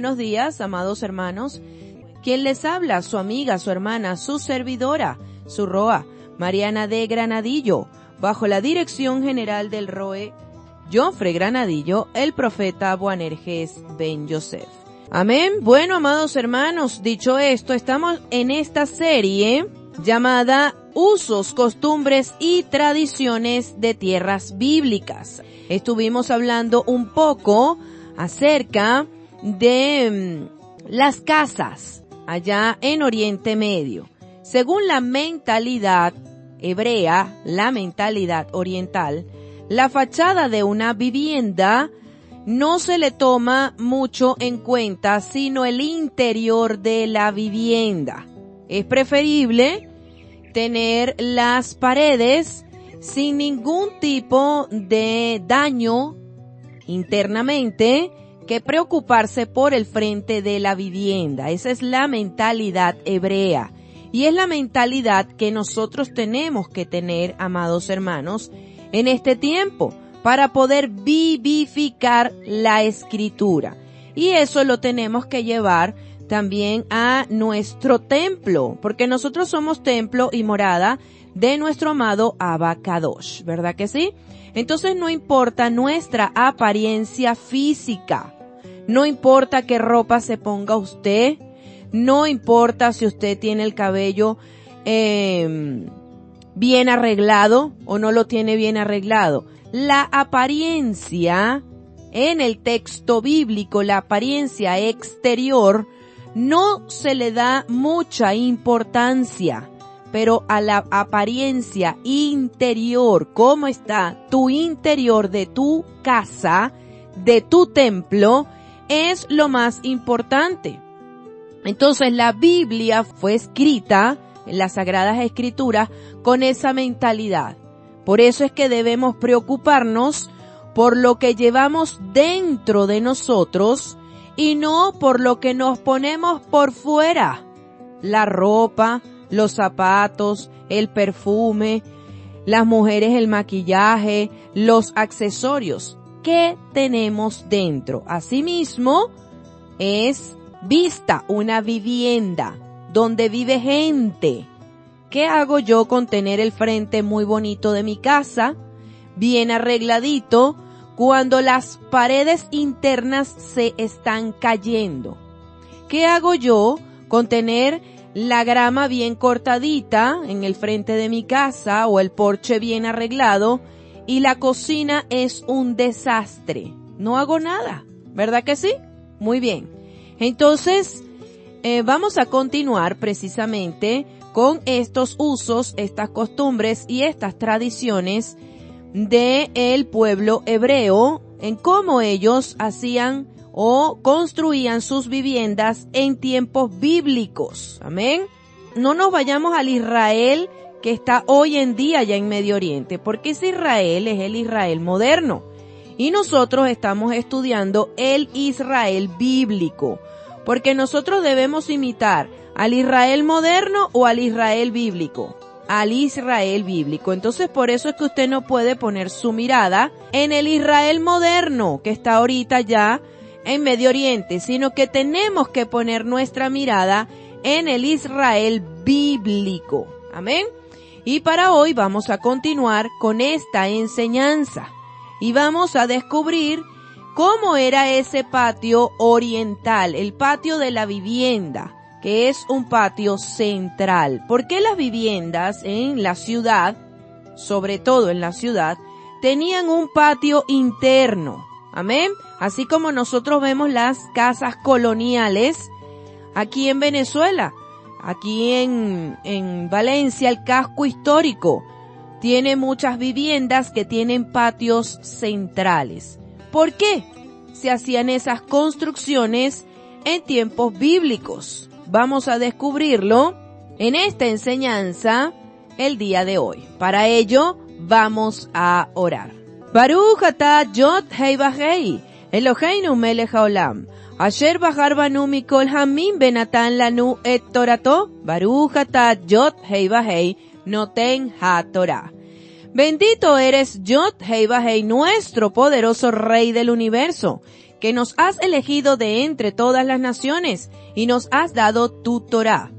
buenos días, amados hermanos. ¿Quién les habla? Su amiga, su hermana, su servidora, su ROA, Mariana de Granadillo, bajo la dirección general del ROE Jofre Granadillo, el profeta Boanerges Ben Yosef. Amén. Bueno, amados hermanos, dicho esto, estamos en esta serie llamada Usos, Costumbres y Tradiciones de Tierras Bíblicas. Estuvimos hablando un poco acerca de las casas allá en Oriente Medio. Según la mentalidad hebrea, la mentalidad oriental, la fachada de una vivienda no se le toma mucho en cuenta, sino el interior de la vivienda. Es preferible tener las paredes sin ningún tipo de daño internamente que preocuparse por el frente de la vivienda. Esa es la mentalidad hebrea. Y es la mentalidad que nosotros tenemos que tener, amados hermanos, en este tiempo, para poder vivificar la Escritura. Y eso lo tenemos que llevar también a nuestro templo, porque nosotros somos templo y morada de nuestro amado Abba Kadosh, ¿verdad que sí? Entonces no importa nuestra apariencia física, no importa qué ropa se ponga usted, no importa si usted tiene el cabello bien arreglado o no lo tiene bien arreglado. La apariencia en el texto bíblico, la apariencia exterior, no se le da mucha importancia, pero a la apariencia interior, cómo está tu interior de tu casa, de tu templo, es lo más importante. Entonces la Biblia fue escrita en las Sagradas Escrituras con esa mentalidad. Por eso es que debemos preocuparnos por lo que llevamos dentro de nosotros y no por lo que nos ponemos por fuera. La ropa, los zapatos, el perfume, las mujeres el maquillaje, los accesorios. ¿Qué tenemos dentro? Asimismo, es vista una vivienda donde vive gente. ¿Qué hago yo con tener el frente muy bonito de mi casa, bien arregladito, cuando las paredes internas se están cayendo? ¿Qué hago yo con tener la grama bien cortadita en el frente de mi casa o el porche bien arreglado y la cocina es un desastre? No hago nada, ¿verdad que sí? Muy bien. Entonces, vamos a continuar precisamente con estos usos, estas costumbres y estas tradiciones del pueblo hebreo, en cómo ellos hacían o construían sus viviendas en tiempos bíblicos. Amén. No nos vayamos al Israel que está hoy en día ya en Medio Oriente, porque ese Israel es el Israel moderno. Y nosotros estamos estudiando el Israel bíblico, porque nosotros debemos imitar al Israel moderno o al Israel bíblico. Al Israel bíblico. Entonces por eso es que usted no puede poner su mirada en el Israel moderno que está ahorita ya en Medio Oriente, sino que tenemos que poner nuestra mirada en el Israel bíblico. Amén. Y para hoy vamos a continuar con esta enseñanza y vamos a descubrir cómo era ese patio oriental, el patio de la vivienda, que es un patio central. ¿Por qué las viviendas en la ciudad, sobre todo en la ciudad, tenían un patio interno? Amén. Así como nosotros vemos las casas coloniales aquí en Venezuela, aquí en Valencia, el casco histórico tiene muchas viviendas que tienen patios centrales. ¿Por qué se hacían esas construcciones en tiempos bíblicos? Vamos a descubrirlo en esta enseñanza el día de hoy. Para ello, vamos a orar. Baruch atah Yod Hei Vahei, Eloheinu melech haolam, asher bahar banu mikol hamim benatan lanu et torato, Baruch atah Yod Hei Vahei, noten ha-Torah. Bendito eres Yod Hei Vahei, nuestro poderoso Rey del universo, que nos has elegido de entre todas las naciones y nos has dado tu Torá.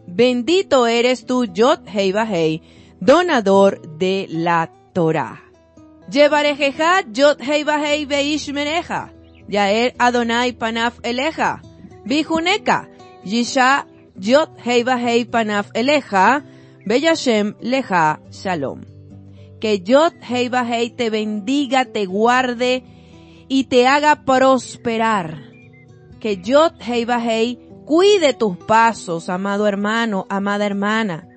Bendito eres tú, Yod Hei Vahei, donador de la Torá. Yevarejeja Yod Hei Vahei Veishmereja, Yaer Adonai Panaf Eleja, Bijuneka, Yisha Yod Hei Vahei Panaf Eleja, Beyashem Leja Shalom. Que Yod Hei Vahei te bendiga, te guarde y te haga prosperar. Que Yod Hei Vahei cuide tus pasos, amado hermano, amada hermana.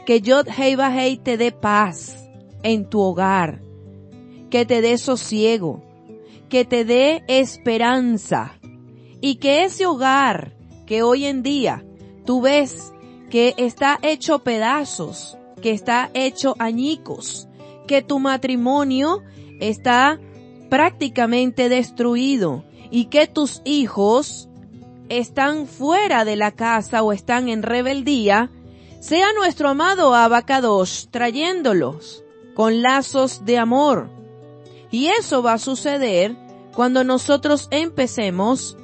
Que Yod Hei Vahei te dé paz en tu hogar. Que te dé sosiego. Que te dé esperanza. Y que ese hogar que hoy en día tú ves que está hecho pedazos, que está hecho añicos, que tu matrimonio está prácticamente destruido y que tus hijos están fuera de la casa o están en rebeldía, sea nuestro amado Abacadosh trayéndolos con lazos de amor. Y eso va a suceder cuando nosotros empecemos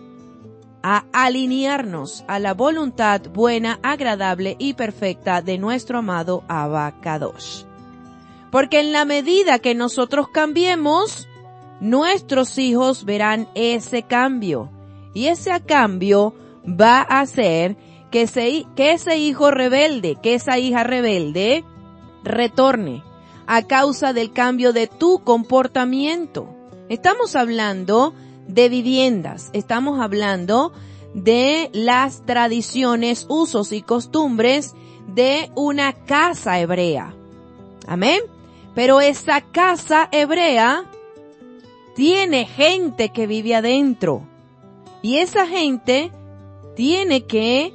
a alinearnos a la voluntad buena, agradable y perfecta de nuestro amado Abacadosh. Porque en la medida que nosotros cambiemos, nuestros hijos verán ese cambio. Y ese cambio va a hacer que ese hijo rebelde, que esa hija rebelde, retorne a causa del cambio de tu comportamiento. Estamos hablando de viviendas, estamos hablando de las tradiciones, usos y costumbres de una casa hebrea. Amén. Pero esa casa hebrea tiene gente que vive adentro. Y esa gente tiene que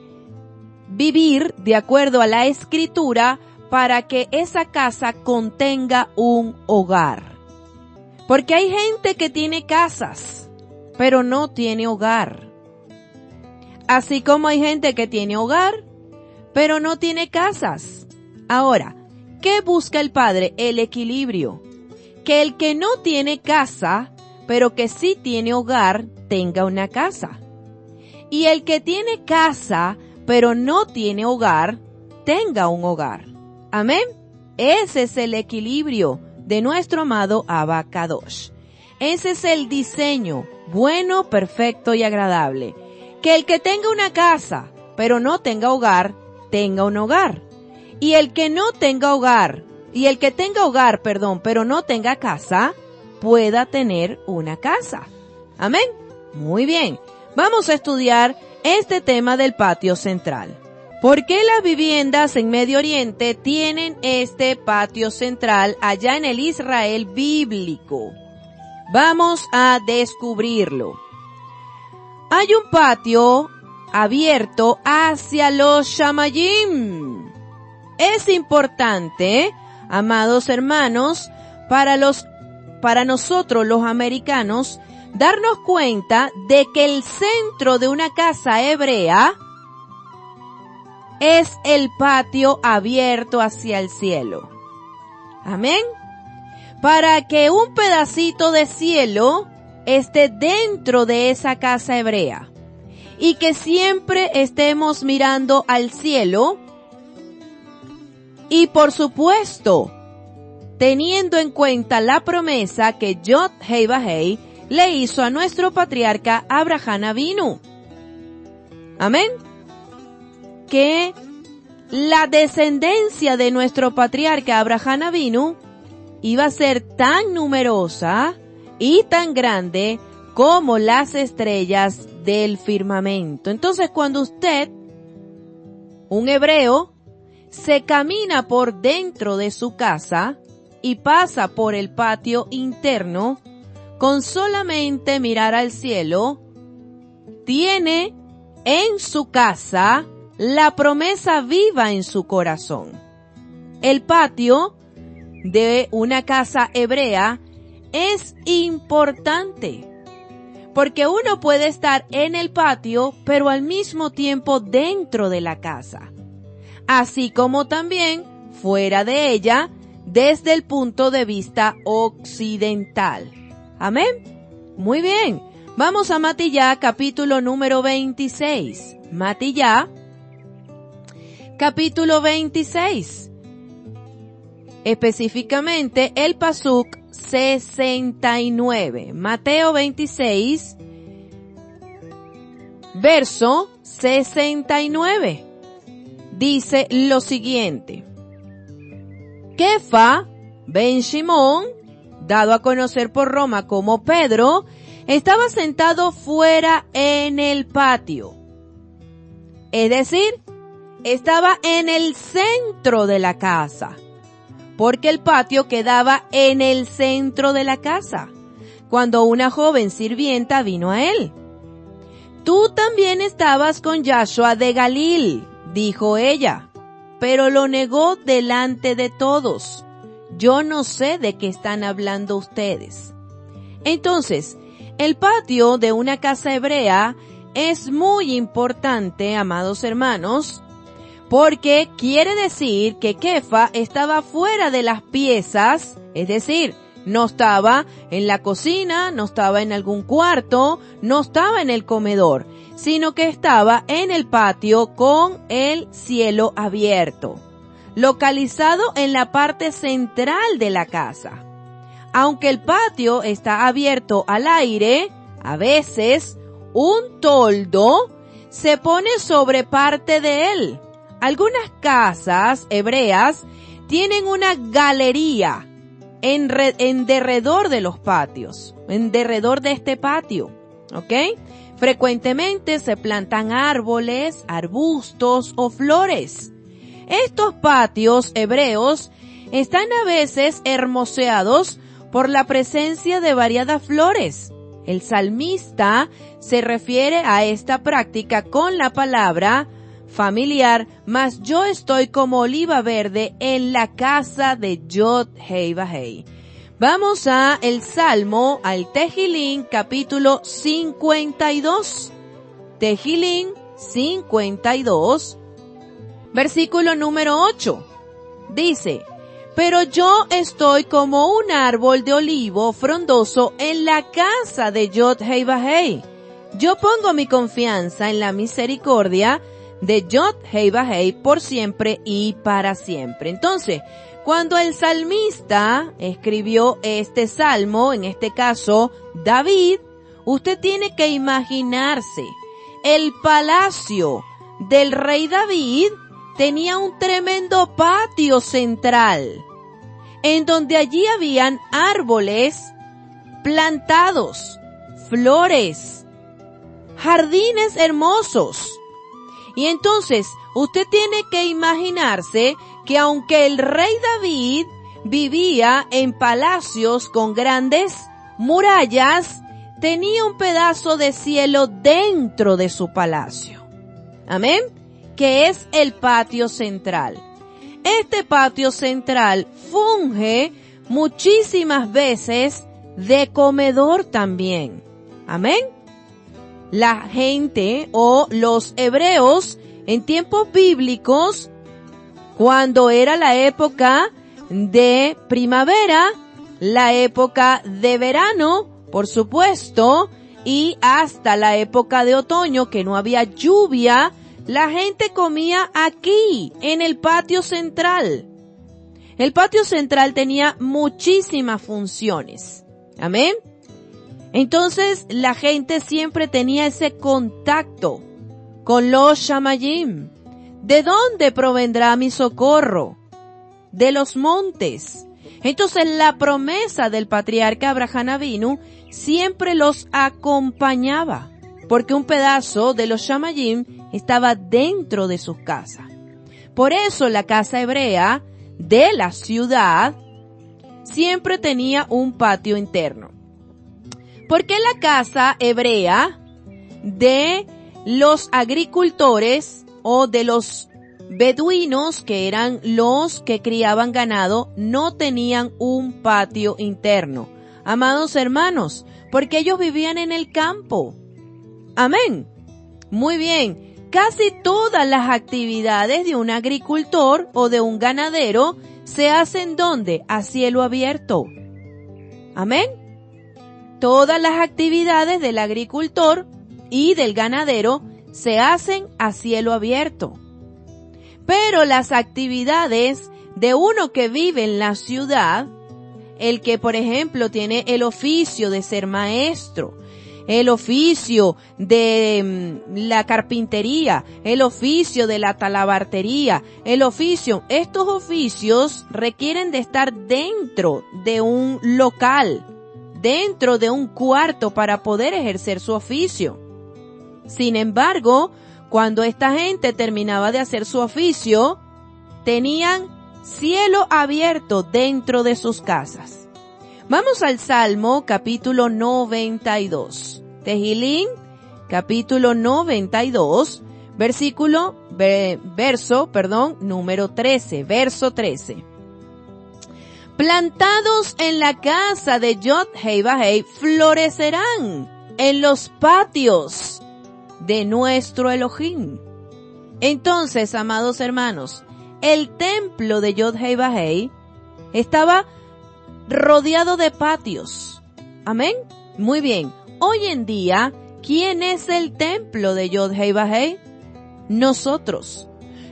vivir de acuerdo a la Escritura para que esa casa contenga un hogar. Porque hay gente que tiene casas, pero no tiene hogar. Así como hay gente que tiene hogar, pero no tiene casas. Ahora, ¿qué busca el Padre? El equilibrio. Que el que no tiene casa, pero que sí tiene hogar, tenga una casa. Y el que tiene casa, pero no tiene hogar, tenga un hogar. Amén. Ese es el equilibrio de nuestro amado Abacadosh. Ese es el diseño bueno, perfecto y agradable. Que el que tenga una casa, pero no tenga hogar, tenga un hogar. Y el que no tenga hogar, pero no tenga casa, pueda tener una casa. Amén. Muy bien. Vamos a estudiar este tema del patio central. ¿Por qué las viviendas en Medio Oriente tienen este patio central allá en el Israel bíblico? Vamos a descubrirlo. Hay un patio abierto hacia los Shamayim. Es importante, amados hermanos, para nosotros los americanos, darnos cuenta de que el centro de una casa hebrea es el patio abierto hacia el cielo. Amén. Para que un pedacito de cielo esté dentro de esa casa hebrea y que siempre estemos mirando al cielo y por supuesto teniendo en cuenta la promesa que Yod Hei Vahei le hizo a nuestro patriarca Abraham Avinu. Amén. Que la descendencia de nuestro patriarca Abraham Avinu iba a ser tan numerosa y tan grande como las estrellas del firmamento. Entonces, cuando usted, un hebreo, se camina por dentro de su casa y pasa por el patio interno, con solamente mirar al cielo, tiene en su casa la promesa viva en su corazón. El patio de una casa hebrea es importante, porque uno puede estar en el patio, pero al mismo tiempo dentro de la casa, así como también fuera de ella, desde el punto de vista occidental. Amén. Muy bien. Vamos a Matillá, capítulo número 26. Matillá, capítulo 26. Específicamente el pasuk 69. Mateo 26, verso 69. Dice lo siguiente. Kefa ben Shimón, dado a conocer por Roma como Pedro, estaba sentado fuera en el patio. Es decir, estaba en el centro de la casa, porque el patio quedaba en el centro de la casa, cuando una joven sirvienta vino a él. Tú también estabas con Yahshua de Galil, dijo ella, pero lo negó delante de todos. Yo no sé de qué están hablando ustedes. Entonces, el patio de una casa hebrea es muy importante, amados hermanos, porque quiere decir que Kefa estaba fuera de las piezas, es decir, no estaba en la cocina, no estaba en algún cuarto, no estaba en el comedor, sino que estaba en el patio con el cielo abierto, localizado en la parte central de la casa. Aunque el patio está abierto al aire, a veces un toldo se pone sobre parte de él. Algunas casas hebreas tienen una galería en derredor de los patios, en derredor de este patio, ¿ok? Frecuentemente se plantan árboles, arbustos o flores. Estos patios hebreos están a veces hermoseados por la presencia de variadas flores. El salmista se refiere a esta práctica con la palabra familiar, mas yo estoy como oliva verde en la casa de Yod-Hei-Vahei. Vamos a el Salmo, al Tejilín, capítulo 52. Tejilín 52, versículo número 8. Dice: pero yo estoy como un árbol de olivo frondoso en la casa de Yod-Hei-Vahei. Yo pongo mi confianza en la misericordia de Yod-Hei-Vahei por siempre y para siempre. Entonces, cuando el salmista escribió este salmo, en este caso David, usted tiene que imaginarse, el palacio del rey David tenía un tremendo patio central, en donde allí habían árboles plantados, flores, jardines hermosos. Y entonces usted tiene que imaginarse que aunque el rey David vivía en palacios con grandes murallas, tenía un pedazo de cielo dentro de su palacio. Amén. Que es el patio central. Este patio central funge muchísimas veces de comedor también. Amén. La gente o los hebreos en tiempos bíblicos, cuando era la época de primavera, la época de verano, por supuesto, y hasta la época de otoño, que no había lluvia, la gente comía aquí, en el patio central. El patio central tenía muchísimas funciones. Amén. Entonces, la gente siempre tenía ese contacto con los shamayim. ¿De dónde provendrá mi socorro? De los montes. Entonces, la promesa del patriarca Abraham Avinu siempre los acompañaba, porque un pedazo de los shamayim estaba dentro de sus casas. Por eso la casa hebrea de la ciudad siempre tenía un patio interno. Porque la casa hebrea de los agricultores o de los beduinos, que eran los que criaban ganado, no tenían un patio interno. Amados hermanos, porque ellos vivían en el campo. Amén. Muy bien. Casi todas las actividades de un agricultor o de un ganadero se hacen ¿dónde? A cielo abierto. Amén. todas las actividades del agricultor y del ganadero se hacen a cielo abierto. Pero las actividades de uno que vive en la ciudad, el que por ejemplo tiene el oficio de ser maestro, el oficio de la carpintería, el oficio de la talabartería, estos oficios requieren de estar dentro de un local, dentro de un cuarto para poder ejercer su oficio. Sin embargo, cuando esta gente terminaba de hacer su oficio, tenían cielo abierto dentro de sus casas. Vamos al Salmo capítulo 92. Tehilín capítulo 92, número 13, verso 13. Plantados en la casa de Yod-Heh-Vaheh, florecerán en los patios de nuestro Elohim. Entonces, amados hermanos, el templo de Yod-Heh-Vaheh estaba rodeado de patios. Amén. Muy bien. Hoy en día, ¿quién es el templo de Yod-Heh-Vaheh? Nosotros.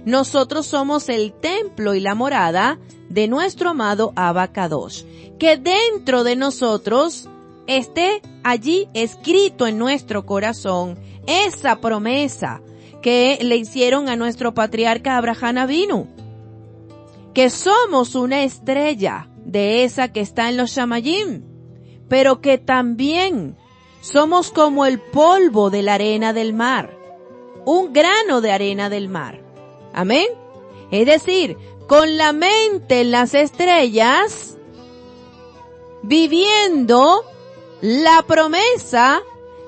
Nosotros somos el templo y la morada de nuestro amado Abba Kadosh. Que dentro de nosotros esté allí escrito en nuestro corazón esa promesa que le hicieron a nuestro patriarca Abraham Avinu. Que somos una estrella de esa que está en los Shamayim, pero que también somos como el polvo de la arena del mar, un grano de arena del mar. Amén. Es decir, con la mente en las estrellas, viviendo la promesa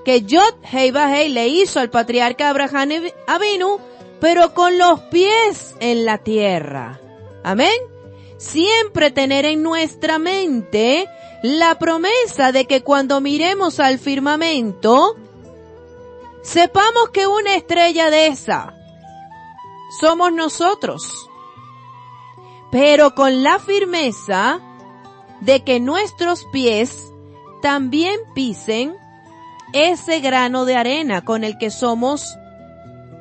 que Yod-Heh-Vaheh le hizo al patriarca Abraham Avinu, pero con los pies en la tierra. Amén. Siempre tener en nuestra mente la promesa de que cuando miremos al firmamento, sepamos que una estrella de esa somos nosotros, pero con la firmeza de que nuestros pies también pisen ese grano de arena con el que somos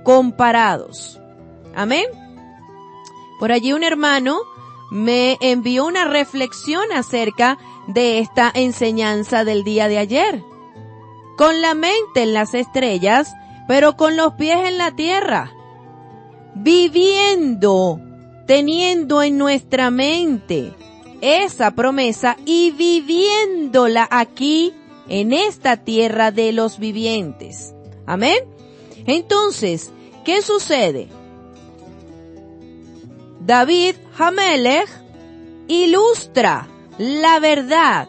comparados. Amén. Por allí un hermano me envió una reflexión acerca de esta enseñanza del día de ayer. Con la mente en las estrellas, pero con los pies en la tierra. Viviendo, teniendo en nuestra mente esa promesa y viviéndola aquí en esta tierra de los vivientes. Amén. Entonces, ¿qué sucede? David Hamelech ilustra la verdad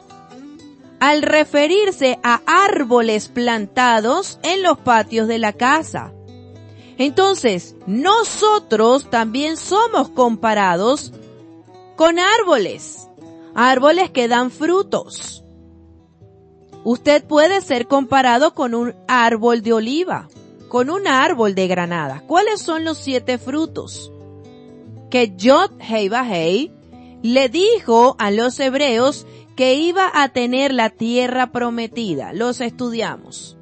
al referirse a árboles plantados en los patios de la casa. Entonces, nosotros también somos comparados con árboles que dan frutos. Usted puede ser comparado con un árbol de oliva, con un árbol de granada. ¿Cuáles son los 7 frutos que Yod-Heh-Vaheh le dijo a los hebreos que iba a tener la tierra prometida? Los estudiamos.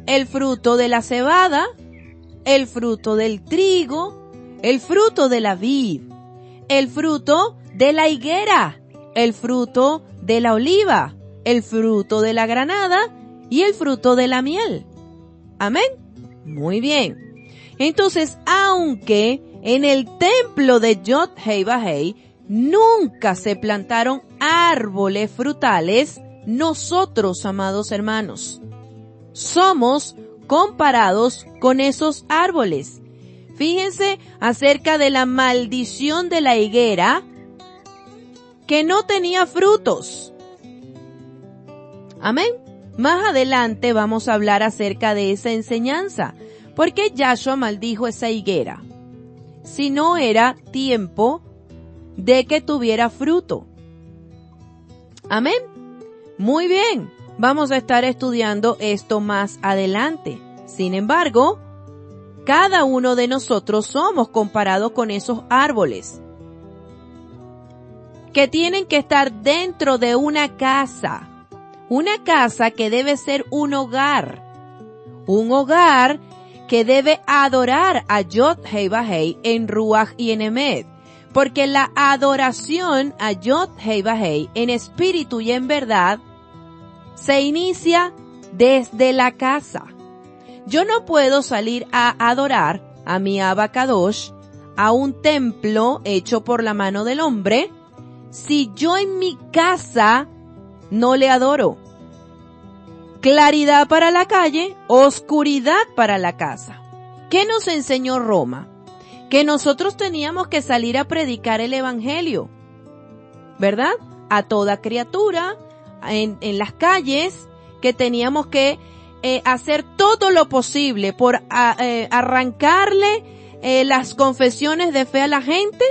El fruto de la cebada, el fruto del trigo, el fruto de la vid, el fruto de la higuera, el fruto de la oliva, el fruto de la granada y el fruto de la miel. Amén. Muy bien. Entonces, aunque en el templo de Yod-Heh-Vaheh nunca se plantaron árboles frutales, nosotros, amados hermanos, somos comparados con esos árboles. Fíjense acerca de la maldición de la higuera que no tenía frutos. Amén. Más adelante vamos a hablar acerca de esa enseñanza. ¿Por qué Yahshua maldijo esa higuera? Si no era tiempo de que tuviera fruto. Amén. Muy bien. Vamos a estar estudiando esto más adelante. Sin embargo, cada uno de nosotros somos comparados con esos árboles que tienen que estar dentro de una casa. Una casa que debe ser un hogar que debe adorar a Yod-Heh-Vah-Heh en Ruach y en Emet. Porque la adoración a Yod-Heh-Vah-Heh en espíritu y en verdad se inicia desde la casa. Yo no puedo salir a adorar a mi Abba Kadosh a un templo hecho por la mano del hombre si yo en mi casa no le adoro. Claridad para la calle, oscuridad para la casa. ¿Qué nos enseñó Roma? Que nosotros teníamos que salir a predicar el evangelio, ¿verdad? A toda criatura, en las calles, que teníamos que hacer todo lo posible por arrancarle las confesiones de fe a la gente,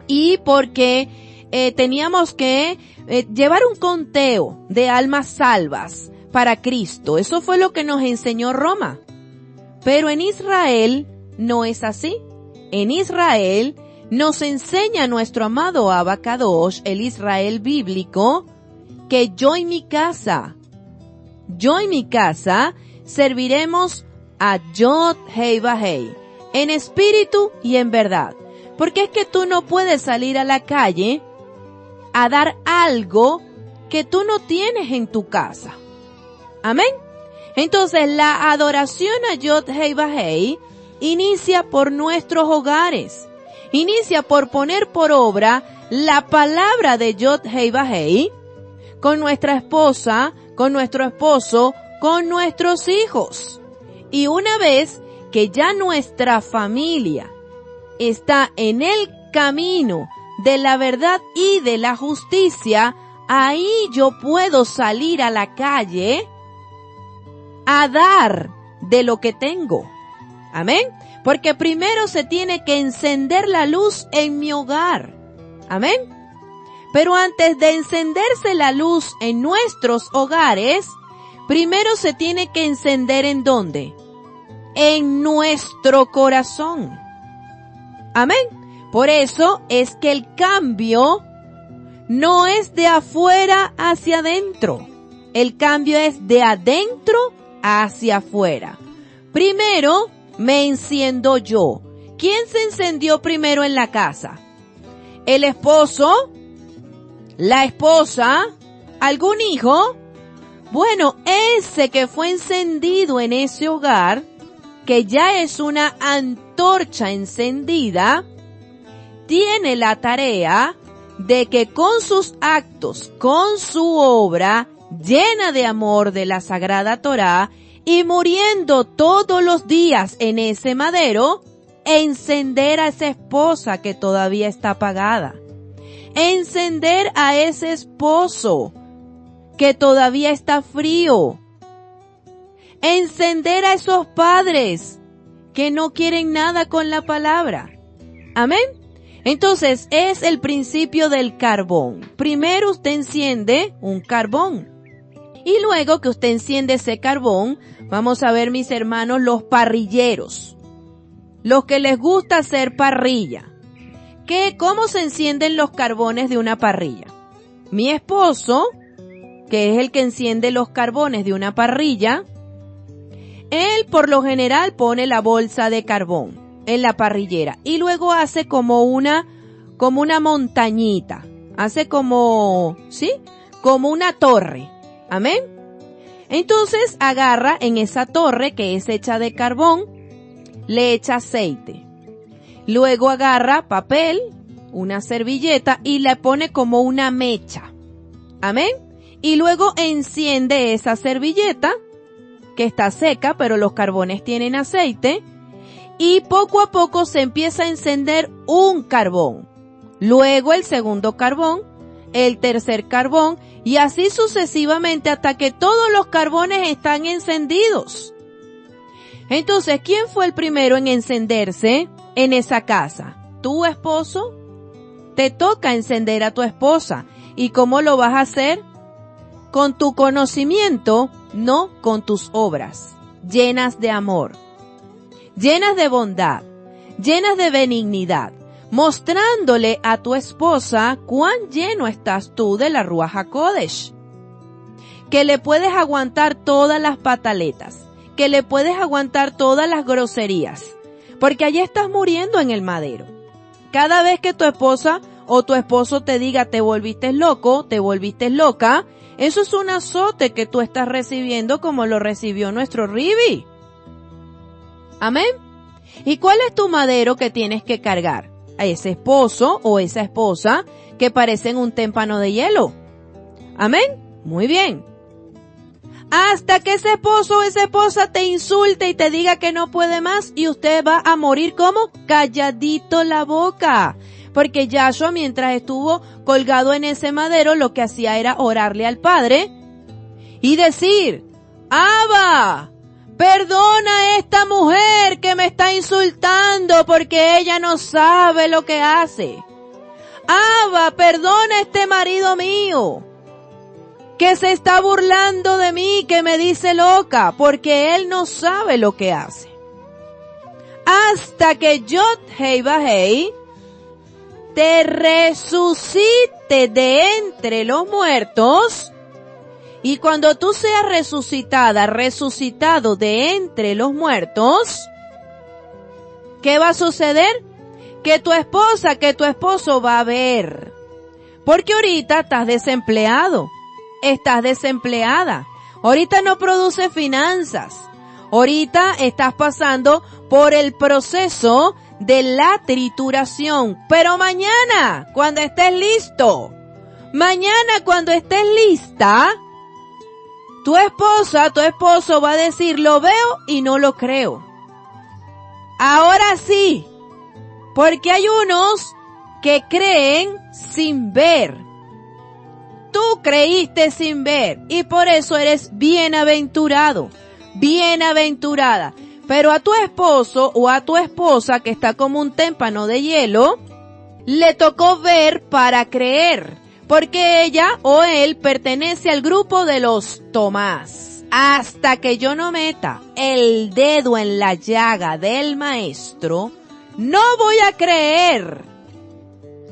y porque teníamos que llevar un conteo de almas salvas para Cristo. Eso fue lo que nos enseñó Roma. Pero en Israel no es así. En Israel nos enseña nuestro amado Abba Kadosh, el Israel bíblico, que yo y mi casa serviremos a Yod-Heh-Vah-Heh en espíritu y en verdad. Porque es que tú no puedes salir a la calle a dar algo que tú no tienes en tu casa. Amén. Entonces la adoración a Yod-Heh-Vah-Heh inicia por nuestros hogares. Inicia por poner por obra la palabra de Yod-Heh-Vah-Heh con nuestra esposa, con nuestro esposo, con nuestros hijos. Y una vez que ya nuestra familia está en el camino de la verdad y de la justicia, ahí yo puedo salir a la calle a dar de lo que tengo. Amén. Porque primero se tiene que encender la luz en mi hogar. Amén. Pero antes de encenderse la luz en nuestros hogares, primero se tiene que encender ¿en dónde? En nuestro corazón. Amén. Por eso es que el cambio no es de afuera hacia adentro. El cambio es de adentro hacia afuera. Primero me enciendo yo. ¿Quién se encendió primero en la casa? ¿El esposo? ¿La esposa? ¿Algún hijo? Bueno, ese que fue encendido en ese hogar, que ya es una antorcha encendida, tiene la tarea de que con sus actos, con su obra llena de amor de la Sagrada Torá y muriendo todos los días en ese madero, encender a esa esposa que todavía está apagada, encender a ese esposo que todavía está frío, encender a esos padres que no quieren nada con la palabra. Amén. Entonces es el principio del carbón. Primero usted enciende un carbón y luego que usted enciende ese carbón, vamos a ver, mis hermanos, los parrilleros, los que les gusta hacer parrilla. ¿Cómo se encienden los carbones de una parrilla? Mi esposo, que es el que enciende los carbones de una parrilla, él por lo general pone la bolsa de carbón en la parrillera y luego hace como una montañita, hace como una torre. Amén. Entonces agarra en esa torre que es hecha de carbón, le echa aceite. Luego agarra papel, una servilleta y le pone como una mecha. Amén. Y luego enciende esa servilleta que está seca, pero los carbones tienen aceite. Y poco a poco se empieza a encender un carbón. Luego el segundo carbón, el tercer carbón y así sucesivamente hasta que todos los carbones están encendidos. Entonces, ¿quién fue el primero en encenderse en esa casa? ¿Tu esposo? Te toca encender a tu esposa. ¿Y cómo lo vas a hacer? Con tu conocimiento, no con tus obras, llenas de amor, llenas de bondad, llenas de benignidad, mostrándole a tu esposa cuán lleno estás tú de la Ruach HaKodesh. que le puedes aguantar todas las pataletas, que le puedes aguantar todas las groserías, porque allí estás muriendo en el madero. Cada vez que tu esposa o tu esposo te diga te volviste loco, te volviste loca, eso es un azote que tú estás recibiendo como lo recibió nuestro Ribi. Amén. ¿Y cuál es tu madero que tienes que cargar? A ese esposo o esa esposa que parecen un témpano de hielo. Amén. Muy bien. Hasta que ese esposo o esa esposa te insulte y te diga que no puede más y usted va a morir como calladito la boca. Porque Yahshua, mientras estuvo colgado en ese madero, lo que hacía era orarle al Padre y decir: Abba, perdona a esta mujer que me está insultando porque ella no sabe lo que hace. Abba, perdona a este marido mío que se está burlando de mí, que me dice loca porque él no sabe lo que hace. Hasta que Yod-Hei Vah-Hei te resucite de entre los muertos, y cuando tú seas resucitada, resucitado de entre los muertos, ¿qué va a suceder? Que tu esposa, que tu esposo va a ver. Porque ahorita estás desempleado, estás desempleada, ahorita no produce finanzas, ahorita estás pasando por el proceso de la trituración, pero mañana, cuando estés listo, mañana cuando estés lista, tu esposa, tu esposo va a decir: lo veo y no lo creo. Ahora sí, porque hay unos que creen sin ver. Tú creíste sin ver y por eso eres bienaventurado, bienaventurada. Pero a tu esposo o a tu esposa que está como un témpano de hielo, le tocó ver para creer, porque ella o él pertenece al grupo de los Tomás. Hasta que yo no meta el dedo en la llaga del maestro, no voy a creer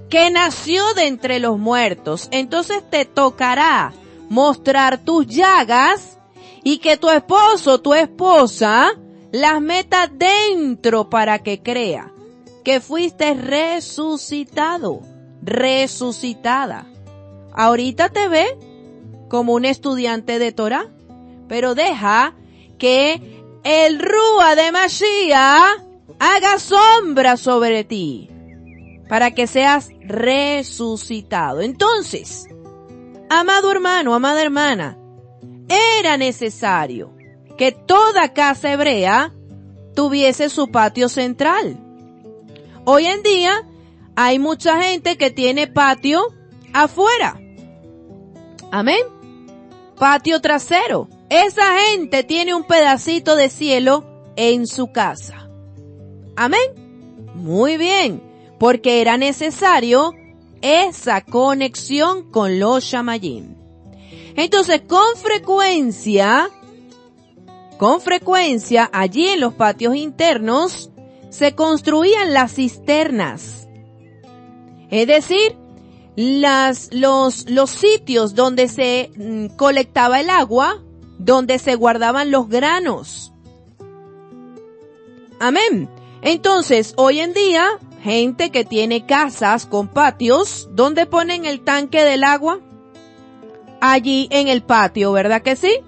que nació de entre los muertos. Entonces te tocará mostrar tus llagas y que tu esposo, tu esposa, las meta dentro para que crea que fuiste resucitado, resucitada. Ahorita te ve como un estudiante de Torah, pero deja que el Rúa de Mashiach haga sombra sobre ti para que seas resucitado. Entonces, amado hermano, amada hermana, era necesario que toda casa hebrea tuviese su patio central. Hoy en día hay mucha gente que tiene patio afuera. Amén. Patio trasero. Esa gente tiene un pedacito de cielo en su casa. Amén. Muy bien, porque era necesario esa conexión con los Shamayim. Entonces, con frecuencia, allí en los patios internos se construían las cisternas. Es decir, los sitios donde se colectaba el agua, donde se guardaban los granos. Amén. Entonces, hoy en día, gente que tiene casas con patios, ¿dónde ponen el tanque del agua? Allí en el patio, ¿verdad que sí?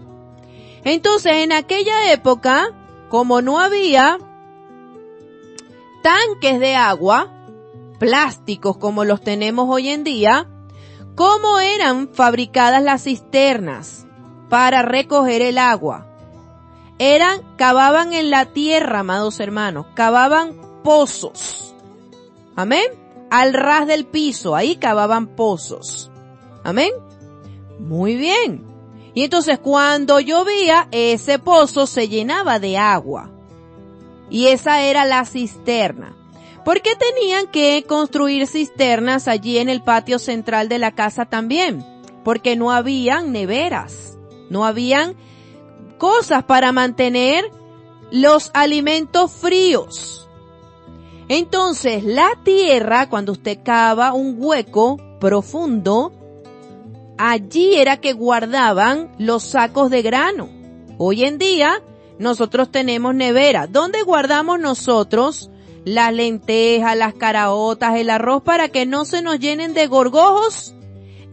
Entonces, en aquella época, como no había tanques de agua, plásticos como los tenemos hoy en día, ¿cómo eran fabricadas las cisternas para recoger el agua? Cavaban en la tierra, amados hermanos, cavaban pozos. Amén. Al ras del piso, ahí cavaban pozos. Amén. Muy bien. Y entonces cuando llovía, ese pozo se llenaba de agua. Y esa era la cisterna. ¿Por qué tenían que construir cisternas allí en el patio central de la casa también? Porque no habían neveras, no habían cosas para mantener los alimentos fríos. Entonces, la tierra, cuando usted cava un hueco profundo, allí era que guardaban los sacos de grano. Hoy en día nosotros tenemos nevera. ¿Dónde guardamos nosotros las lentejas, las caraotas, el arroz para que no se nos llenen de gorgojos?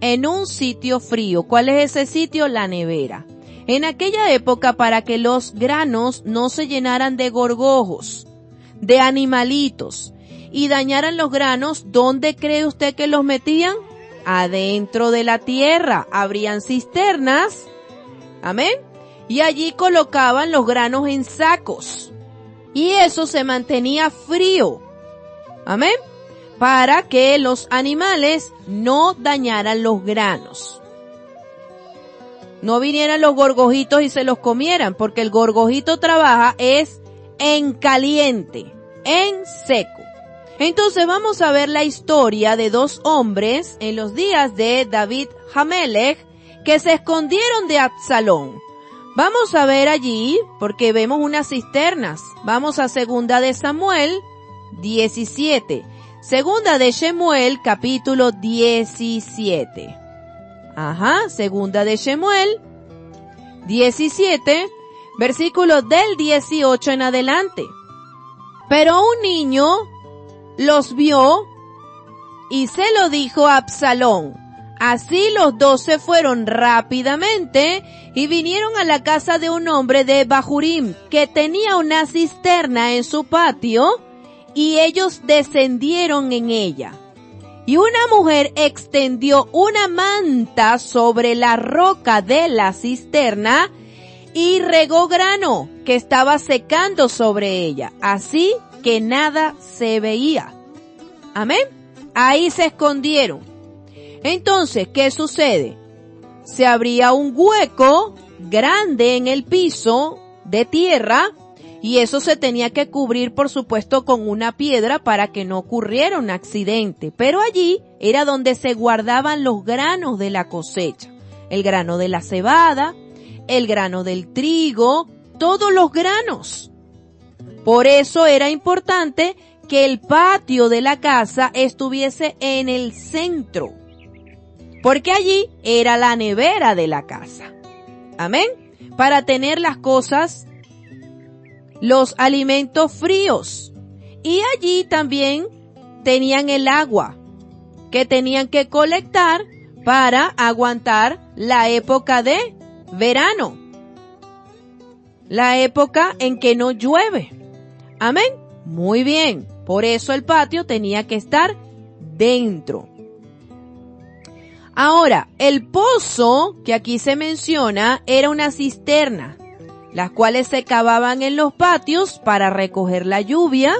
En un sitio frío. ¿Cuál es ese sitio? La nevera. En aquella época, para que los granos no se llenaran de gorgojos, de animalitos, y dañaran los granos, ¿dónde cree usted que los metían? Adentro de la tierra. Abrían cisternas. Amén. Y allí colocaban los granos en sacos. Y eso se mantenía frío. Amén. Para que los animales no dañaran los granos. No vinieran los gorgojitos y se los comieran, porque el gorgojito trabaja es en caliente, en seco. Entonces vamos a ver la historia de dos hombres en los días de David Hamelech que se escondieron de Absalón. Vamos a ver allí, porque vemos unas cisternas. Vamos a Segunda de Samuel 17. Segunda de Shemuel, capítulo 17. Segunda de Shemuel 17, versículos del 18 en adelante. Pero un niño los vio y se lo dijo a Absalón. Así los dos se fueron rápidamente y vinieron a la casa de un hombre de Bahurim que tenía una cisterna en su patio, y ellos descendieron en ella. Y una mujer extendió una manta sobre la roca de la cisterna y regó grano que estaba secando sobre ella, así que nada se veía. Amén. Ahí se escondieron. Entonces, ¿qué sucede? Se abría un hueco grande en el piso de tierra, y eso se tenía que cubrir, por supuesto, con una piedra para que no ocurriera un accidente. Pero allí era donde se guardaban los granos de la cosecha. El grano de la cebada, el grano del trigo, todos los granos. Por eso era importante que el patio de la casa estuviese en el centro, porque allí era la nevera de la casa. Amén. Para tener las cosas, los alimentos fríos. Y allí también tenían el agua que tenían que colectar para aguantar la época de verano, la época en que no llueve. Amén. Muy bien. Por eso el patio tenía que estar dentro. Ahora, el pozo que aquí se menciona era una cisterna, las cuales se cavaban en los patios para recoger la lluvia.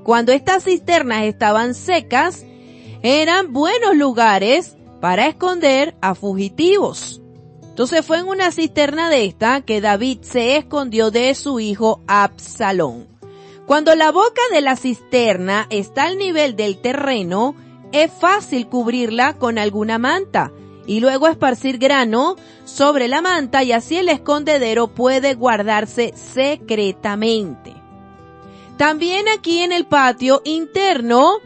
Cuando estas cisternas estaban secas, eran buenos lugares para esconder a fugitivos. Entonces fue en una cisterna de esta que David se escondió de su hijo Absalón. Cuando la boca de la cisterna está al nivel del terreno, es fácil cubrirla con alguna manta y luego esparcir grano sobre la manta, y así el escondedero puede guardarse secretamente. También aquí en el patio interno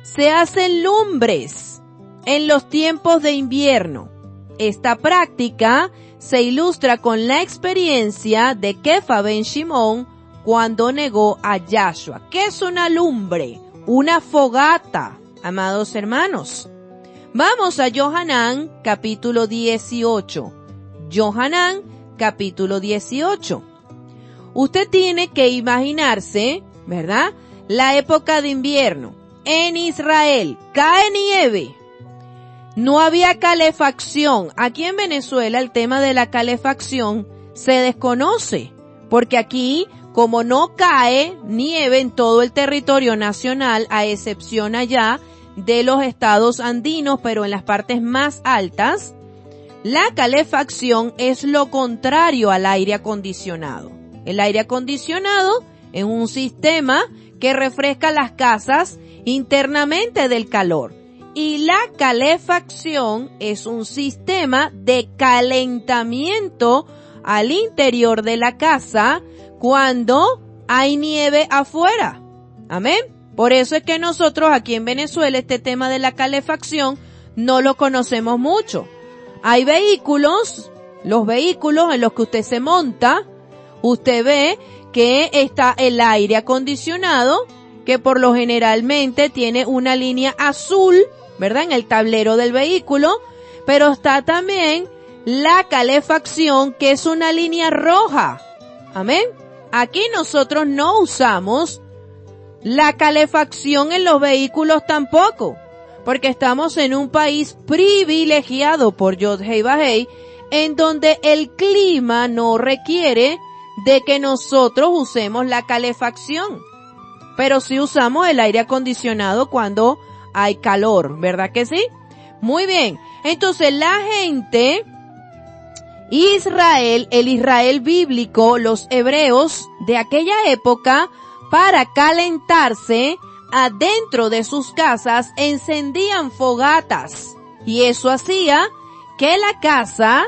se hacen lumbres en los tiempos de invierno. Esta práctica se ilustra con la experiencia de Kefa ben Shimón cuando negó a Yahshua. ¿Qué es una lumbre? Una fogata, amados hermanos. Vamos a Yohanan, capítulo 18. Yohanan, capítulo 18. Usted tiene que imaginarse, ¿verdad?, la época de invierno. En Israel cae nieve. No había calefacción. Aquí en Venezuela el tema de la calefacción se desconoce, porque aquí, como no cae nieve en todo el territorio nacional, a excepción allá de los estados andinos, pero en las partes más altas, la calefacción es lo contrario al aire acondicionado. El aire acondicionado es un sistema que refresca las casas internamente del calor. Y la calefacción es un sistema de calentamiento al interior de la casa cuando hay nieve afuera. Amén. Por eso es que nosotros aquí en Venezuela este tema de la calefacción no lo conocemos mucho. Hay vehículos, los vehículos en los que usted se monta, usted ve que está el aire acondicionado, que por lo generalmente tiene una línea azul, ¿verdad? En el tablero del vehículo, pero está también la calefacción, que es una línea roja. Amén. Aquí nosotros no usamos la calefacción en los vehículos tampoco, porque estamos en un país privilegiado por Yod Hei Vahei, en donde el clima no requiere de que nosotros usemos la calefacción, pero sí usamos el aire acondicionado cuando hay calor, ¿verdad que sí? Muy bien, entonces la gente, Israel, el Israel bíblico, los hebreos de aquella época, para calentarse, adentro de sus casas encendían fogatas, y eso hacía que la casa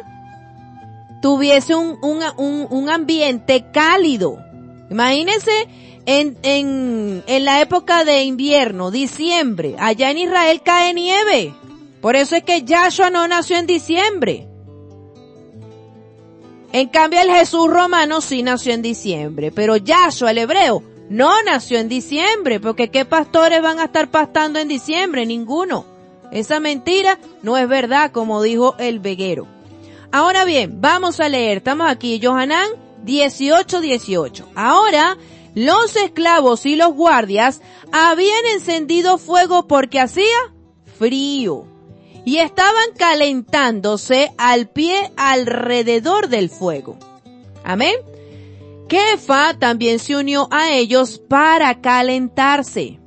tuviese un ambiente cálido. Imagínense en la época de invierno, diciembre, allá en Israel cae nieve. Por eso es que Yahshua no nació en diciembre. En cambio el Jesús romano sí nació en diciembre, pero Yahshua el hebreo no nació en diciembre, porque ¿qué pastores van a estar pastando en diciembre? Ninguno. Esa mentira no es verdad, como dijo el veguero. Ahora bien, vamos a leer, estamos aquí, Yohanan 18:18. Ahora, los esclavos y los guardias habían encendido fuego porque hacía frío y estaban calentándose al pie alrededor del fuego. Amén. Kefa también se unió a ellos para calentarse.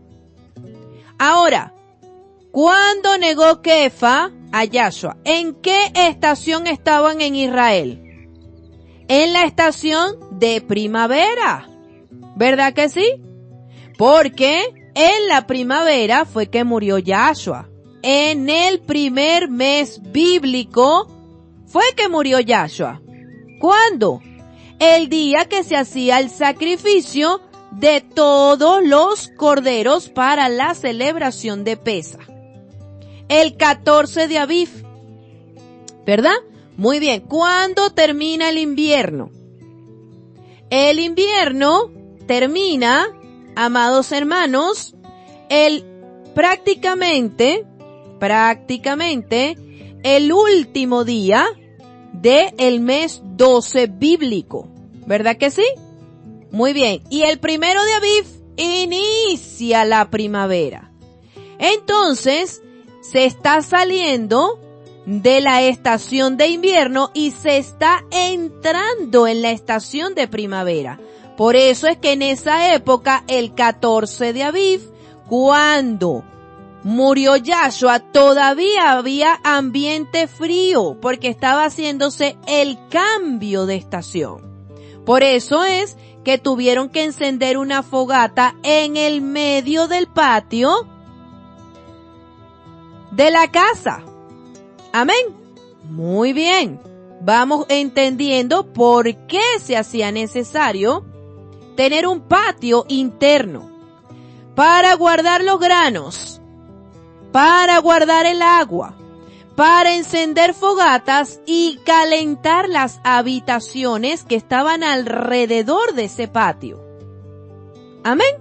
Ahora, ¿cuándo negó Kefa a Yahshua? ¿En qué estación estaban en Israel? En la estación de primavera. ¿Verdad que sí? Porque en la primavera fue que murió Yahshua. En el primer mes bíblico fue que murió Yahshua. ¿Cuándo? El día que se hacía el sacrificio de todos los corderos para la celebración de Pesa. El 14 de Aviv, ¿verdad? Muy bien. ¿Cuándo termina el invierno? El invierno termina, amados hermanos, prácticamente, el último día del mes 12 bíblico. ¿Verdad que sí? Muy bien. Y el 1 de Aviv inicia la primavera. Entonces, se está saliendo de la estación de invierno y se está entrando en la estación de primavera. Por eso es que en esa época, el 14 de Aviv, cuando murió Yahshua, todavía había ambiente frío, porque estaba haciéndose el cambio de estación. Por eso es que tuvieron que encender una fogata en el medio del patio de la casa. Amén. Muy bien. Vamos entendiendo por qué se hacía necesario tener un patio interno para guardar los granos, para guardar el agua, para encender fogatas y calentar las habitaciones que estaban alrededor de ese patio. Amén.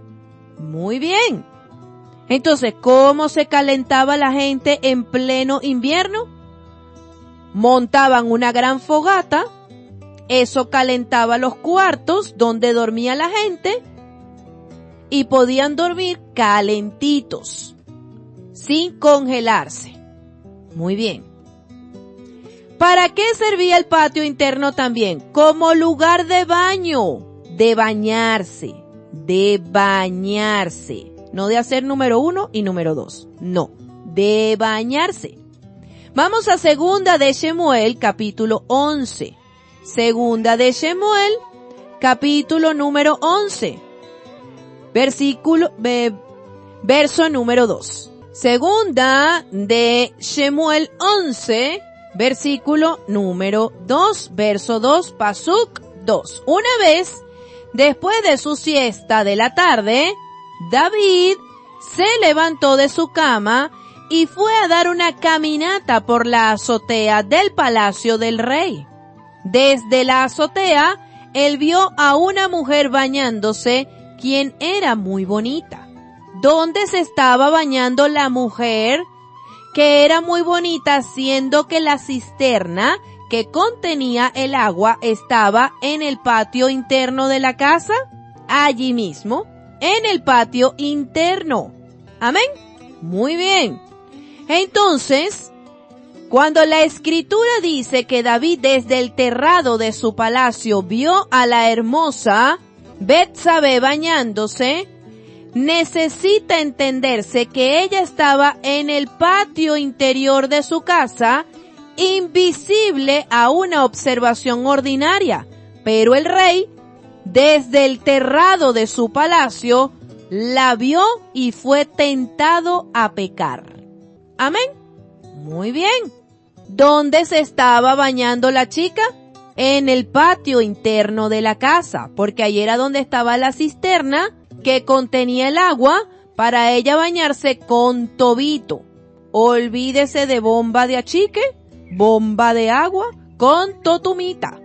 Muy bien. Entonces, ¿cómo se calentaba la gente en pleno invierno? Montaban una gran fogata, eso calentaba los cuartos donde dormía la gente y podían dormir calentitos, sin congelarse. Muy bien. ¿Para qué servía el patio interno también? Como lugar de baño, de bañarse. No de hacer número 1 y número 2. No, de bañarse. Vamos a Segunda de Shemuel, capítulo 11. Segunda de Shemuel, capítulo número 11. Verso número 2. Segunda de Shemuel 11, versículo número 2, verso 2, Pasuk 2. Una vez, después de su siesta de la tarde, David se levantó de su cama y fue a dar una caminata por la azotea del palacio del rey. Desde la azotea, él vio a una mujer bañándose, quien era muy bonita. ¿Dónde se estaba bañando la mujer? Que era muy bonita, siendo que la cisterna que contenía el agua estaba en el patio interno de la casa. Allí mismo, en el patio interno. Amén. Muy bien. Entonces, cuando la escritura dice que David desde el terrado de su palacio vio a la hermosa Betsabé bañándose, necesita entenderse que ella estaba en el patio interior de su casa, invisible a una observación ordinaria, pero el rey, desde el terrado de su palacio, la vio y fue tentado a pecar. Amén. Muy bien. ¿Dónde se estaba bañando la chica? En el patio interno de la casa, porque ahí era donde estaba la cisterna que contenía el agua para ella bañarse con tobito. Olvídese de bomba de achique, bomba de agua con totumita.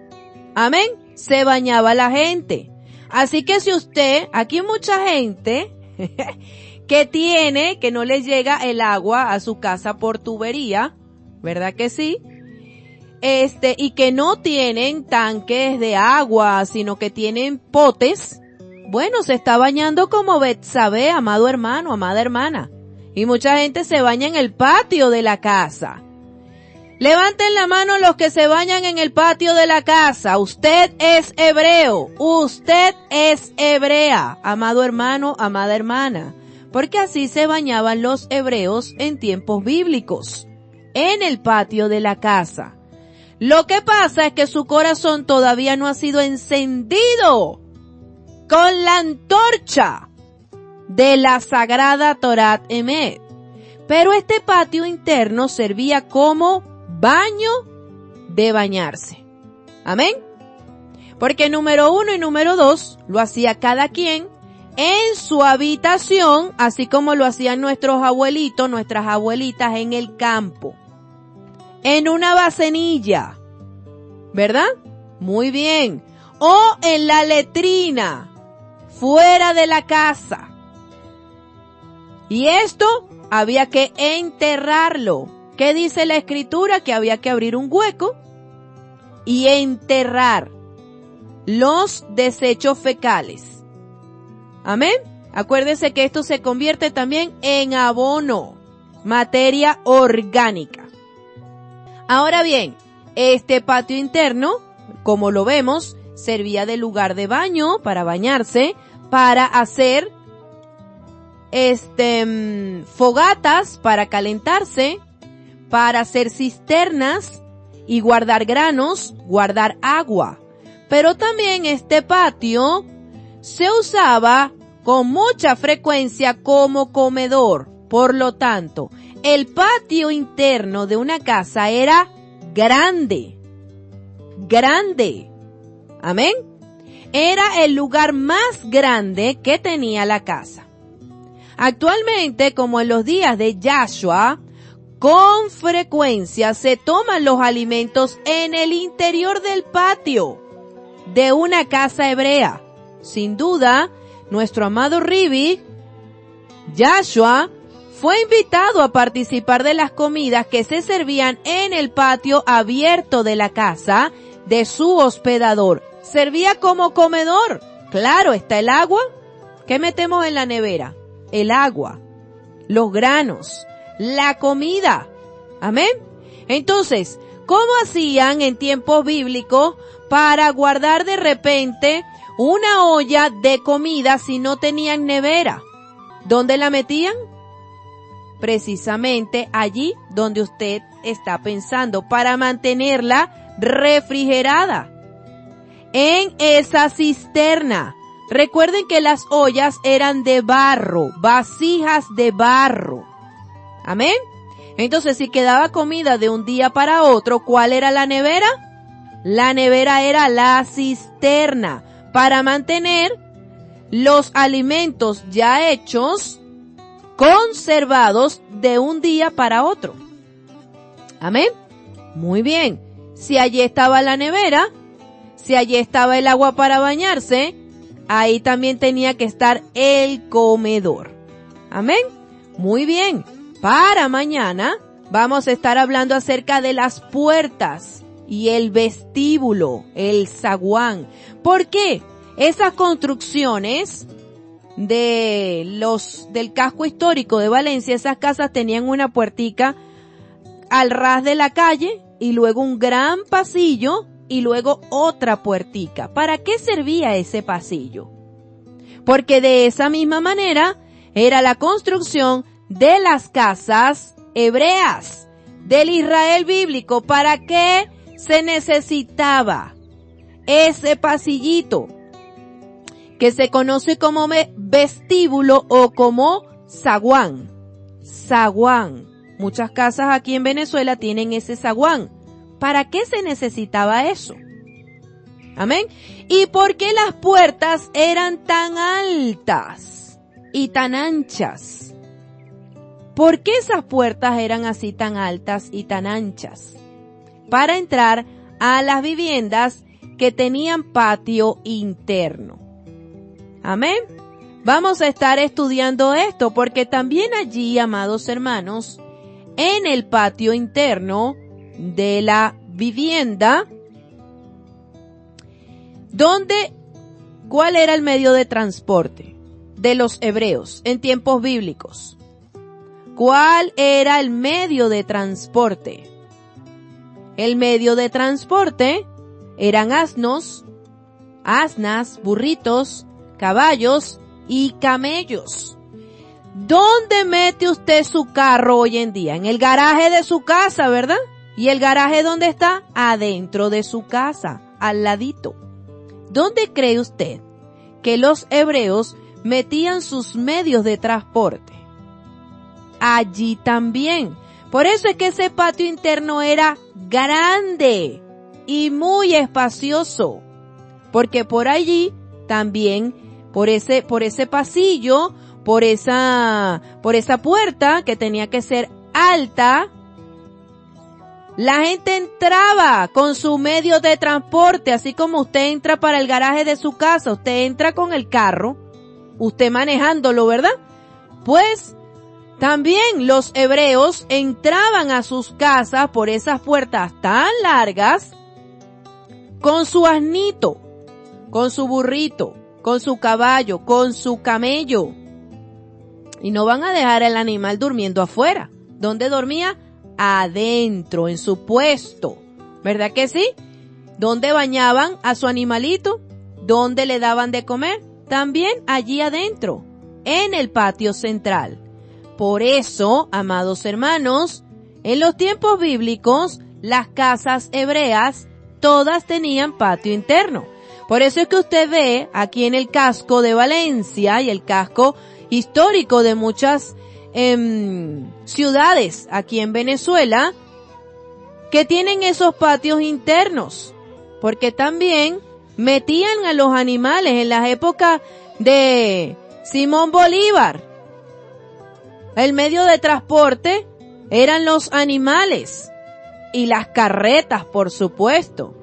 Amén. Se bañaba la gente. Así que si usted, aquí hay mucha gente que no les llega el agua a su casa por tubería, ¿verdad que sí? Y que no tienen tanques de agua, sino que tienen potes. Bueno, se está bañando como Betsabé, amado hermano, amada hermana. Y mucha gente se baña en el patio de la casa. Levanten la mano los que se bañan en el patio de la casa. Usted es hebreo. Usted es hebrea, amado hermano, amada hermana. Porque así se bañaban los hebreos en tiempos bíblicos. En el patio de la casa. Lo que pasa es que su corazón todavía no ha sido encendido con la antorcha de la sagrada Torat Emet. Pero este patio interno servía como baño de bañarse. Amén. Porque número 1 y número 2 lo hacía cada quien en su habitación, así como lo hacían nuestros abuelitos, nuestras abuelitas en el campo. En una vasenilla, ¿verdad? Muy bien. O en la letrina, fuera de la casa. Y esto había que enterrarlo. ¿Qué dice la escritura? Que había que abrir un hueco y enterrar los desechos fecales. Amén. Acuérdense que esto se convierte también en abono, materia orgánica. Ahora bien, este patio interno, como lo vemos, servía de lugar de baño para bañarse, para hacer fogatas para calentarse, para hacer cisternas y guardar granos, guardar agua. Pero también este patio se usaba con mucha frecuencia como comedor. Por lo tanto, el patio interno de una casa era grande. Grande. Amén. Era el lugar más grande que tenía la casa. Actualmente, como en los días de Yahshua, con frecuencia se toman los alimentos en el interior del patio de una casa hebrea. Sin duda, nuestro amado Ribi, Yahshua, fue invitado a participar de las comidas que se servían en el patio abierto de la casa de su hospedador. Servía como comedor. Claro, está el agua. ¿Qué metemos en la nevera? El agua, los granos, la comida. Amén. Entonces, ¿cómo hacían en tiempos bíblicos para guardar de repente una olla de comida si no tenían nevera? ¿Dónde la metían? Precisamente allí donde usted está pensando, para mantenerla refrigerada. En esa cisterna. Recuerden que las ollas eran de barro, vasijas de barro. Amén. Entonces, si quedaba comida de un día para otro, ¿cuál era la nevera? La nevera era la cisterna para mantener los alimentos ya hechos conservados de un día para otro. Amén. Muy bien. Si allí estaba la nevera, si allí estaba el agua para bañarse, ahí también tenía que estar el comedor. Amén. Muy bien. Para mañana vamos a estar hablando acerca de las puertas y el vestíbulo, el zaguán. ¿Por qué? Esas construcciones del casco histórico de Valencia, esas casas tenían una puertica al ras de la calle y luego un gran pasillo y luego otra puertica. ¿Para qué servía ese pasillo? Porque de esa misma manera era la construcción de las casas hebreas del Israel bíblico. ¿Para qué se necesitaba ese pasillito que se conoce como vestíbulo o como zaguán? Zaguán. Muchas casas aquí en Venezuela tienen ese zaguán. ¿Para qué se necesitaba eso? Amén. ¿Y por qué las puertas eran tan altas y tan anchas? ¿Por qué esas puertas eran así tan altas y tan anchas? Para entrar a las viviendas que tenían patio interno. Amén. Vamos a estar estudiando esto porque también allí, amados hermanos, en el patio interno de la vivienda, ¿cuál era el medio de transporte de los hebreos en tiempos bíblicos? ¿Cuál era el medio de transporte? El medio de transporte eran asnos, asnas, burritos, caballos y camellos. ¿Dónde mete usted su carro hoy en día? En el garaje de su casa, ¿verdad? ¿Y el garaje dónde está? Adentro de su casa, al ladito. ¿Dónde cree usted que los hebreos metían sus medios de transporte? Allí también. Por eso es que ese patio interno era grande y muy espacioso. Porque por allí también, por ese pasillo, por esa puerta que tenía que ser alta, la gente entraba con su medio de transporte, así como usted entra para el garaje de su casa, usted entra con el carro, usted manejándolo, ¿verdad? Pues también los hebreos entraban a sus casas por esas puertas tan largas con su asnito, con su burrito, con su caballo, con su camello. Y no van a dejar al animal durmiendo afuera. ¿Dónde dormía? Adentro, en su puesto. ¿Verdad que sí? ¿Dónde bañaban a su animalito? ¿Dónde le daban de comer? También allí adentro, en el patio central. Por eso, amados hermanos, en los tiempos bíblicos, las casas hebreas todas tenían patio interno. Por eso es que usted ve aquí en el casco de Valencia y el casco histórico de muchas ciudades aquí en Venezuela que tienen esos patios internos, porque también metían a los animales en las épocas de Simón Bolívar. El medio de transporte eran los animales y las carretas, por supuesto.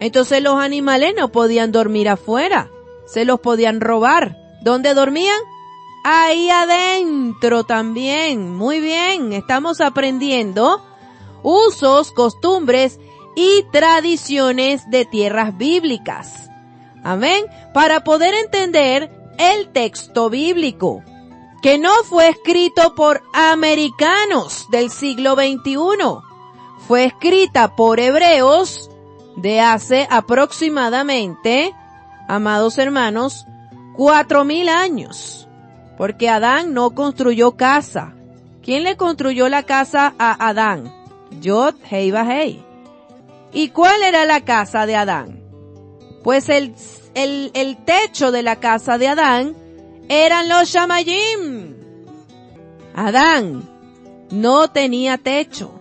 Entonces los animales no podían dormir afuera, se los podían robar. ¿Dónde dormían? Ahí adentro también. Muy bien, estamos aprendiendo usos, costumbres y tradiciones de tierras bíblicas. Amén. Para poder entender el texto bíblico, que no fue escrito por americanos del siglo XXI, fue escrita por hebreos de hace aproximadamente, amados hermanos, 4,000 años. Porque Adán no construyó casa. ¿Quién le construyó la casa a Adán? Yod, Hei, Vahei. ¿Y cuál era la casa de Adán? Pues el techo de la casa de Adán eran los shamayim. Adán no tenía techo.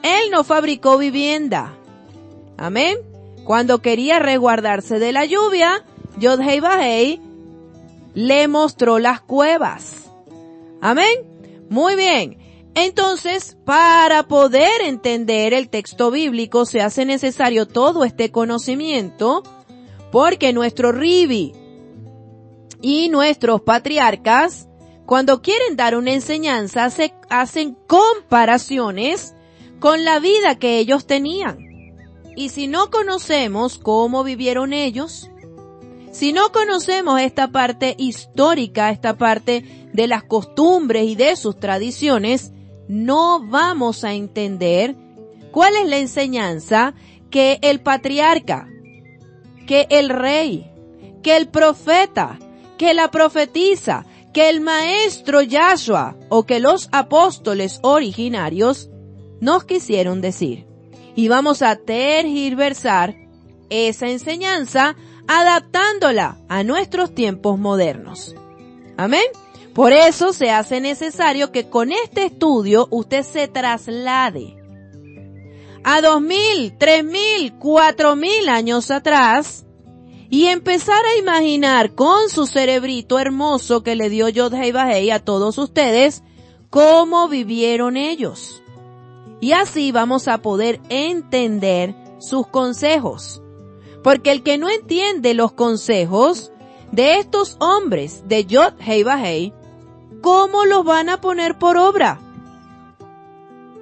Él no fabricó vivienda. Amén. Cuando quería resguardarse de la lluvia, Yod Hei Vahei le mostró las cuevas. Amén. Muy bien. Entonces, para poder entender el texto bíblico se hace necesario todo este conocimiento, porque nuestro Ribi y nuestros patriarcas, cuando quieren dar una enseñanza, hacen comparaciones con la vida que ellos tenían. Y si no conocemos cómo vivieron ellos, si no conocemos esta parte histórica, esta parte de las costumbres y de sus tradiciones, no vamos a entender cuál es la enseñanza que el patriarca, que el rey, que el profeta, que la profetisa, que el maestro Yahshua o que los apóstoles originarios nos quisieron decir. Y vamos a tergiversar esa enseñanza adaptándola a nuestros tiempos modernos. Amén. Por eso se hace necesario que con este estudio usted se traslade a 2000, 3000, 4000 años atrás y empezar a imaginar con su cerebrito hermoso que le dio Yod-Heh Vah-Heh a todos ustedes cómo vivieron ellos. Y así vamos a poder entender sus consejos. Porque el que no entiende los consejos de estos hombres de Yod-Heh Vah-Heh, ¿cómo los van a poner por obra?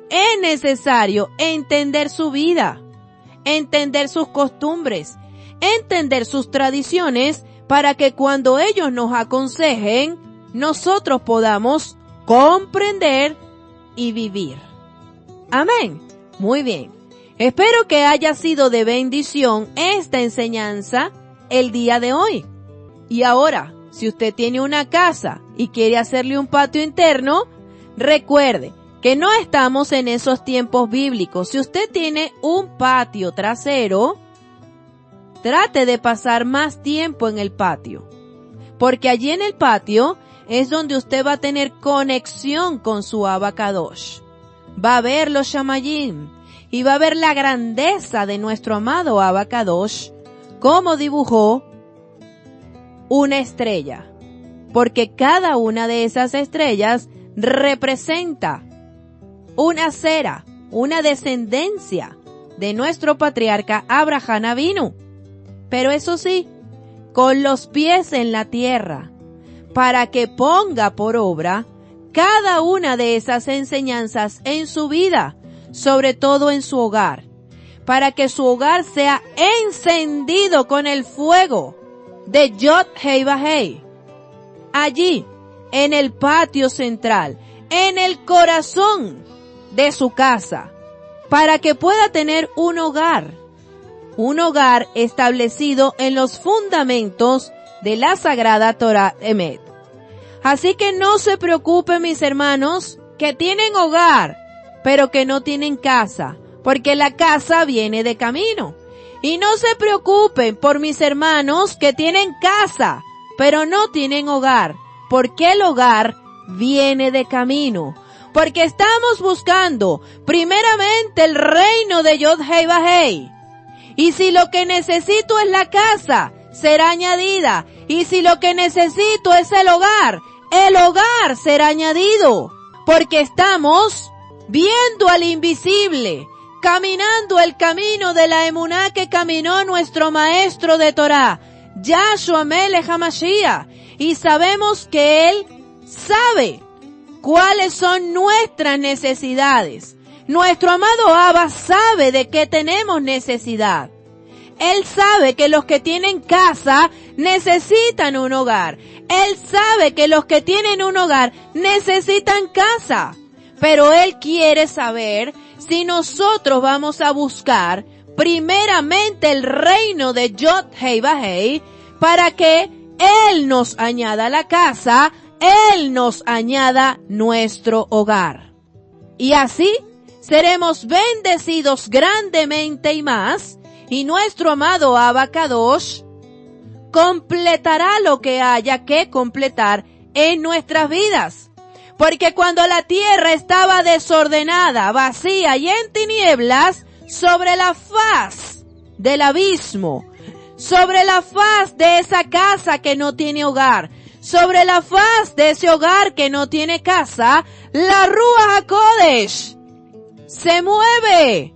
Es necesario entender su vida, entender sus costumbres, entender sus tradiciones para que cuando ellos nos aconsejen, nosotros podamos comprender y vivir. Amén. Muy bien. Espero que haya sido de bendición esta enseñanza el día de hoy. Y ahora, si usted tiene una casa y quiere hacerle un patio interno, recuerde que no estamos en esos tiempos bíblicos. Si usted tiene un patio trasero, trate de pasar más tiempo en el patio, porque allí en el patio es donde usted va a tener conexión con su Abba Kadosh. Va a ver los Shamayim y va a ver la grandeza de nuestro amado Abba Kadosh, cómo dibujó una estrella, porque cada una de esas estrellas representa una cera, una descendencia de nuestro patriarca Abraham Avinu. Pero eso sí, con los pies en la tierra, para que ponga por obra cada una de esas enseñanzas en su vida, sobre todo en su hogar, para que su hogar sea encendido con el fuego de Yod-Heh Vah-Heh. Allí, en el patio central, en el corazón de su casa, para que pueda tener un hogar establecido en los fundamentos de la Sagrada Torah Emet. Así que no se preocupen, mis hermanos, que tienen hogar, pero que no tienen casa, porque la casa viene de camino. Y no se preocupen por mis hermanos que tienen casa, pero no tienen hogar, porque el hogar viene de camino. Porque estamos buscando primeramente el reino de Yod-Heh Vah-Heh. Y si lo que necesito es la casa, será añadida. Y si lo que necesito es el hogar será añadido. Porque estamos viendo al invisible, caminando el camino de la emuná que caminó nuestro maestro de Torah, Yahshua Melech HaMashiach. Y sabemos que Él sabe cuáles son nuestras necesidades. Nuestro amado Abba sabe de qué tenemos necesidad. Él sabe que los que tienen casa necesitan un hogar. Él sabe que los que tienen un hogar necesitan casa. Pero Él quiere saber si nosotros vamos a buscar primeramente el reino de Yod-Heh Vah-Heh para que Él nos añada la casa, Él nos añada nuestro hogar. Y así seremos bendecidos grandemente y más, y nuestro amado Abba Kadosh completará lo que haya que completar en nuestras vidas. Porque cuando la tierra estaba desordenada, vacía y en tinieblas, sobre la faz del abismo, sobre la faz de esa casa que no tiene hogar, sobre la faz de ese hogar que no tiene casa, la Ruach HaKodesh se mueve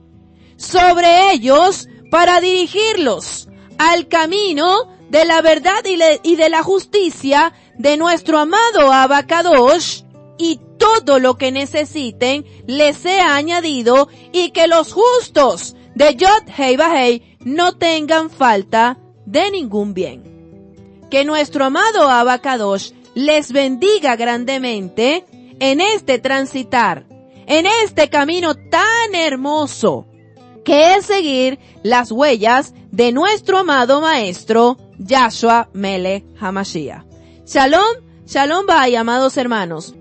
sobre ellos para dirigirlos al camino de la verdad y de la justicia de nuestro amado Abba Kadosh, y todo lo que necesiten les sea añadido, y que los justos de Yod Hei Vahei no tengan falta de ningún bien. Que nuestro amado Abba Kadosh les bendiga grandemente en este transitar, en este camino tan hermoso que es seguir las huellas de nuestro amado Maestro Yahshua Melech HaMashiach. Shalom, shalom bye, amados hermanos.